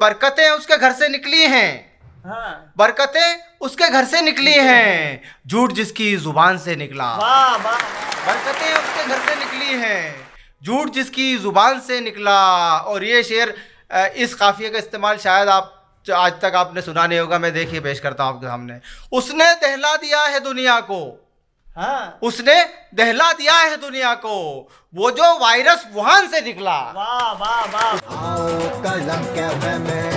बरकतें उसके घर से निकली हैं। हाँ। बरकतें उसके घर से निकली हैं, झूठ जिसकी जुबान से निकला। वाह वाह। बरकतें उसके घर से निकली हैं, झूठ जिसकी जुबान से निकला। और ये शेर, इस काफिये का इस्तेमाल शायद आप आज तक आपने सुना नहीं होगा। मैं देखिए पेश करता हूँ आपके सामने। उसने दहला दिया है दुनिया को, हाँ। उसने दहला दिया है दुनिया को, वो जो वायरस वुहान से निकला। वाह वाह वाह। आओ कलम कैफे में।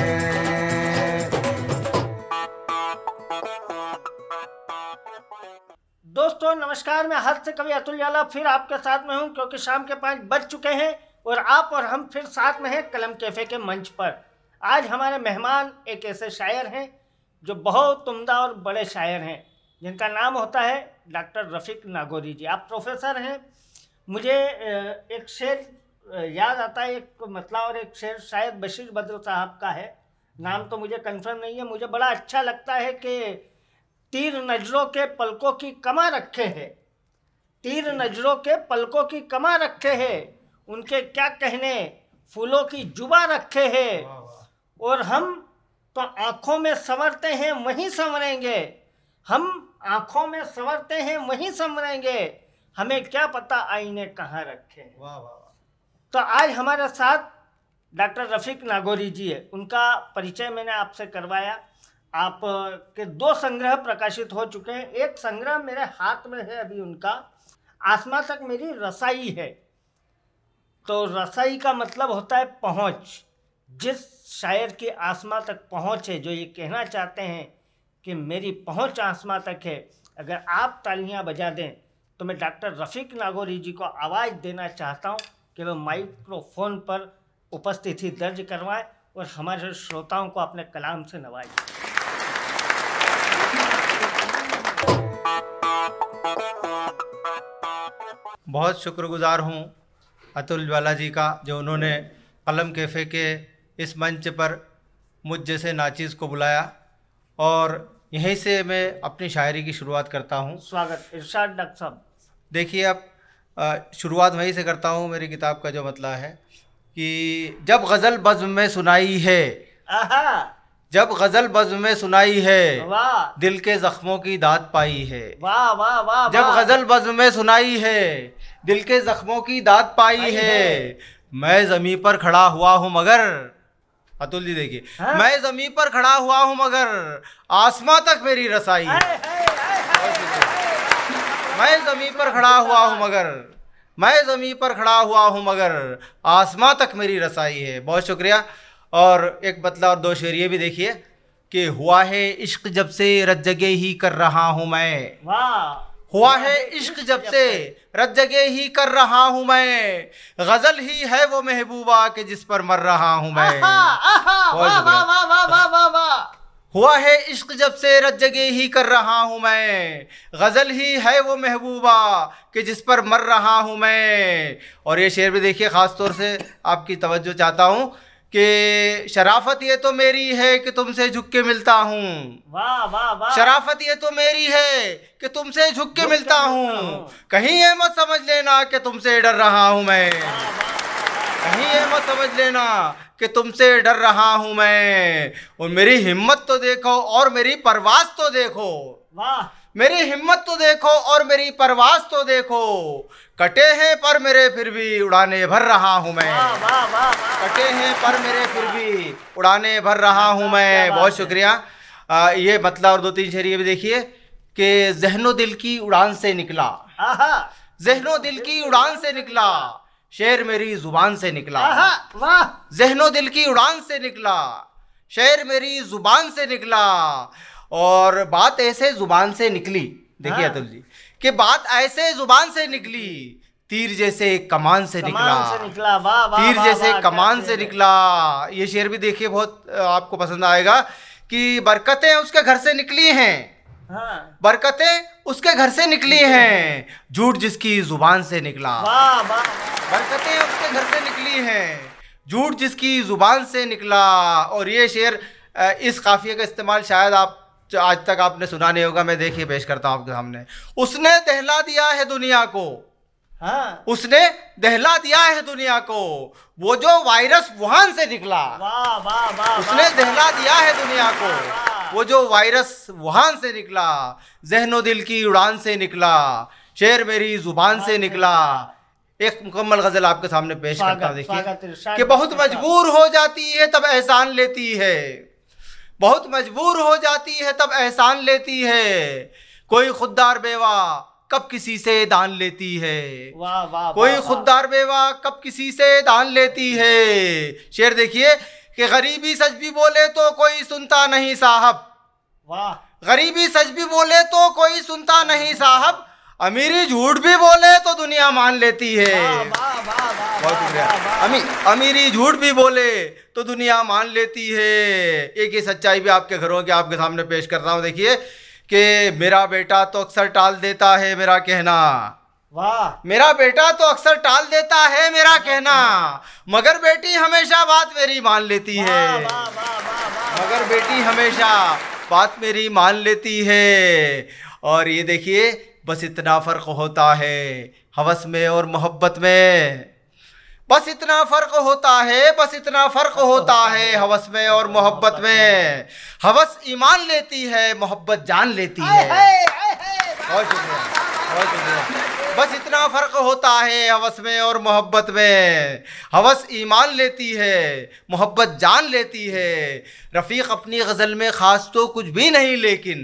दोस्तों नमस्कार, मैं हद से कवि अतुल जाला फिर आपके साथ में हूं, क्योंकि शाम के 5 बज चुके हैं और आप और हम फिर साथ में हैं कलम कैफे के मंच पर। आज हमारे मेहमान एक ऐसे शायर हैं जो बहुत उम्दा और बड़े शायर हैं, जिनका नाम होता है डॉक्टर रफ़ीक नागौरी जी। आप प्रोफेसर हैं। मुझे एक शेर याद आता है, एक मतला, और एक शेर शायद बशीर बद्र साहब का है, नाम तो मुझे कंफर्म नहीं है। मुझे बड़ा अच्छा लगता है कि तीर नजरों के पलकों की कमा रखे है, तीर नजरों के पलकों की कमा रखे है, उनके क्या कहने फूलों की जुबा रखे है। और हम तो आँखों में संवरते हैं वहीं संवरेंगे, हम आँखों में संवरते हैं वहीं संवरेंगे, हमें क्या पता आईने कहाँ रखे हैं। वाह वाह। तो आज हमारे साथ डॉक्टर रफ़ीक नागौरी जी है। उनका परिचय मैंने आपसे करवाया। आप के 2 संग्रह प्रकाशित हो चुके हैं। एक संग्रह मेरे हाथ में है अभी उनका, आसमां तक मेरी रसाई है। तो रसाई का मतलब होता है पहुंच। जिस शायर की आसमां तक पहुंच है, जो ये कहना चाहते हैं कि मेरी पहुंच आसमां तक है, अगर आप तालियां बजा दें तो मैं डॉक्टर रफ़ीक नागौरी जी को आवाज़ देना चाहता हूं कि वो माइक्रोफोन पर उपस्थिति दर्ज करवाएं और हमारे श्रोताओं को अपने कलाम से नवाजें। बहुत शुक्रगुजार हूँ अतुल ज्वाला जी का, जो उन्होंने कलम कैफ़े के इस मंच पर मुझ जैसे नाचीज़ को बुलाया, और यहीं से मैं अपनी शायरी की शुरुआत करता हूँ। स्वागत, इरशाद डॉक्टर साहब। देखिए, अब शुरुआत वहीं से करता हूँ। मेरी किताब का जो मतलब है कि जब गज़ल बज़्म में सुनाई है, आहा, जब गज़ल बज़्म में सुनाई है, वाह दिल के ज़ख्मों की दाद पाई है। वाह वाह वाह। जब गज़ल बज़्म में सुनाई है, दिल के ज़ख्मों की दाद पाई है। मैं ज़मीं पर खड़ा हुआ हूँ मगर, अतुल जी देखिए, हाँ? मैं ज़मीं पर खड़ा हुआ हूँ मगर आसमां तक मेरी रसाई है। मैं ज़मीं पर खड़ा हुआ हूँ मगर, मैं ज़मीं पर खड़ा हुआ हूँ मगर आसमां तक मेरी रसाई है। बहुत शुक्रिया। और एक बतला और 2 शेर ये भी देखिए कि हुआ है इश्क जब से रत जगे ही कर रहा हूँ मैं। वाह। हुआ है इश्क जब से रत जगे ही कर रहा हूँ मैं, गज़ल ही है वो महबूबा के जिस पर मर रहा हूँ मैं। बहुत शुक्रिया। हुआ है इश्क जब से रत जगे ही कर रहा हूँ मैं, गज़ल ही है वो महबूबा कि जिस पर मर रहा हूँ मैं। और ये शेर भी देखिए, ख़ास तौर से आपकी तवज्जो चाहता हूँ कि शराफत ये तो मेरी है कि तुमसे झुक के मिलता हूँ। वाह वाह वाह। शराफत ये तो मेरी है कि तुमसे झुक के मिलता हूँ, कहीं ये मत समझ लेना कि तुमसे डर रहा हूँ मैं। कहीं ये मत समझ लेना कि तुमसे डर रहा हूँ मैं। और मेरी हिम्मत तो देखो और मेरी परवाज़ तो देखो, वाह। मेरी हिम्मत तो देखो और मेरी परवाज़ तो देखो, कटे हैं पर मेरे फिर भी उड़ाने भर रहा हूँ मैं। वाह वाह वाह। कटे हैं पर मेरे फिर भी उड़ाने भर रहा हूँ मैं। बहुत शुक्रिया। ये मतलब और 2-3 शेर ये भी देखिए कि ज़हनो दिल की उड़ान से निकला, आहा, ज़हनो दिल की उड़ान से निकला, शेर मेरी ज़ुबान से निकला। आहा, वाह। ज़हनो दिल की उड़ान से निकला, शेर मेरी ज़ुबान से निकला। और बात ऐसे ज़ुबान से निकली, देखिए अतुल जी, कि बात ऐसे ज़ुबान से निकली, तीर जैसे कमान से निकला। वाह वाह। तीर जैसे कमान से निकला। ये शेर भी देखिए, बहुत आपको पसंद आएगा कि बरकतें उसके घर से निकली हैं, हाँ। बरकतें उसके घर से निकली हैं, झूठ जिसकी जुबान से निकला। वाह वाह। बरकतें उसके घर से निकली हैं, झूठ जिसकी जुबान से निकला। और ये शेर, इस काफिये का इस्तेमाल शायद आप आज तक आपने सुना नहीं होगा। मैं देखिए पेश करता हूँ आपके सामने। उसने दहला दिया है दुनिया को, हाँ। उसने दहला दिया है दुनिया को, वो जो वायरस वुहान से निकला। वाह वाह वाह। उसने दहला दिया है दुनिया को, वो जो वायरस वुहान से निकला, ज़हनो दिल की उड़ान से निकला, शेर मेरी जुबान से निकला। एक मुकम्मल गजल आपके सामने पेश करता हूं, देखिए कि बहुत मजबूर हो जाती है तब एहसान लेती है, बहुत मजबूर हो जाती है तब एहसान लेती है, कोई खुददार बेवा कब किसी से दान लेती है। वाह वाह। कोई खुददार बेवा कब किसी से दान लेती है। शेर देखिए कि गरीबी सच भी बोले तो कोई सुनता नहीं साहब, वाह। गरीबी सच भी बोले तो कोई सुनता नहीं साहब, अमीरी झूठ भी बोले तो दुनिया मान लेती है। बहुत शुक्रिया। अमीरी झूठ भी बोले तो दुनिया मान लेती है। एक ही सच्चाई भी आपके घरों के आपके सामने पेश कर रहा हूँ। देखिए कि मेरा बेटा तो अक्सर टाल देता है मेरा कहना, वाह। मेरा बेटा तो अक्सर टाल देता है मेरा कहना, मगर बेटी हमेशा बात मेरी मान लेती है। मगर बेटी हमेशा बात मेरी मान लेती है। और ये देखिए बस इतना फ़र्क होता है हवस में और मोहब्बत में, बस इतना फ़र्क होता है, बस इतना फ़र्क होता है हवस में और मोहब्बत में। हवस ईमान लेती है, मोहब्बत जान लेती है। बहुत शुक्रिया, बहुत शुक्रिया। बस इतना फ़र्क होता है हवस में और मोहब्बत में, हवस ईमान लेती है, मोहब्बत जान लेती है। रफ़ीक अपनी गज़ल में ख़ास तो कुछ भी नहीं लेकिन,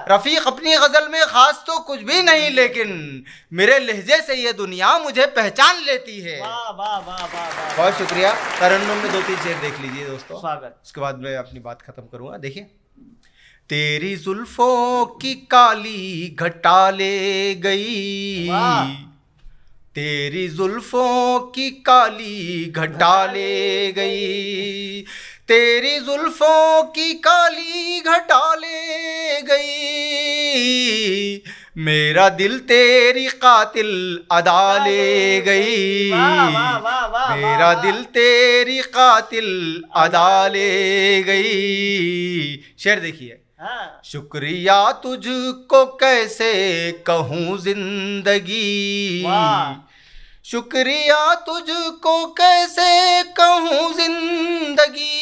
रफ़ीक अपनी गज़ल में ख़ास तो कुछ भी नहीं लेकिन, मेरे लहजे से ये दुनिया मुझे पहचान लेती है। वाह वाह वाह वाह। बहुत शुक्रिया। तरन्नुम में 2-3 शेर देख लीजिए दोस्तों, स्वागत। उसके बाद मैं अपनी बात ख़त्म करूँगा। देखिए तेरी जुल्फों की काली घटा ले गई, तेरी जुल्फों की काली घटा ले गई, तेरी जुल्फों की काली घटा ले गई, मेरा दिल तेरी कातिल अदा ले गई, मेरा दिल तेरी कातिल अदा ले गई। शेर देखिए, शुक्रिया तुझको कैसे कहूँ जिंदगी, शुक्रिया तुझको कैसे कहूँ जिंदगी,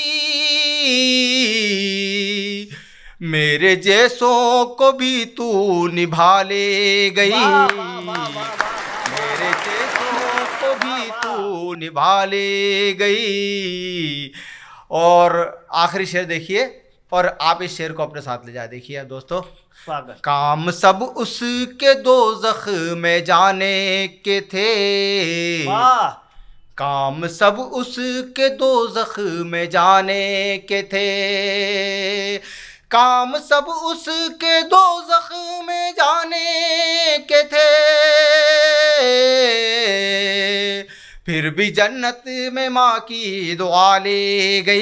मेरे जैसों को भी तू निभा ले गई, मेरे जैसों को भी तू निभा ले गई। और आखिरी शेर देखिए, और आप इस शेर को अपने साथ ले जाए। देखिए अब दोस्तों, काम सब उसके दोज़ख में जाने के थे, काम सब उसके दोज़ख में जाने के थे, काम सब उसके दोज़ख में जाने के थे, फिर भी जन्नत में माँ की दुआ ले गई,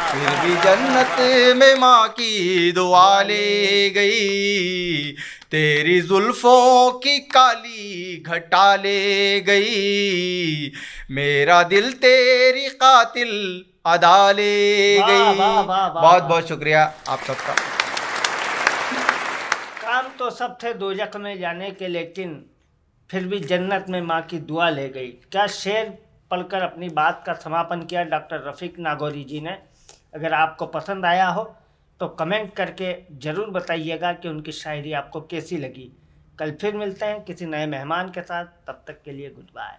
फिर भी जन्नत में माँ की दुआ ले गई, तेरी जुल्फों की काली घटा ले गई, मेरा दिल तेरी कातिल अदा ले गई। बहुत बहुत शुक्रिया आप सबका। काम तो सब थे दोजख में जाने के, लेकिन फिर भी जन्नत में माँ की दुआ ले गई। क्या शेर पढ़कर अपनी बात का समापन किया डॉक्टर रफ़ीक नागौरी जी ने। अगर आपको पसंद आया हो तो कमेंट करके ज़रूर बताइएगा कि उनकी शायरी आपको कैसी लगी। कल फिर मिलते हैं किसी नए मेहमान के साथ, तब तक के लिए गुड बाय।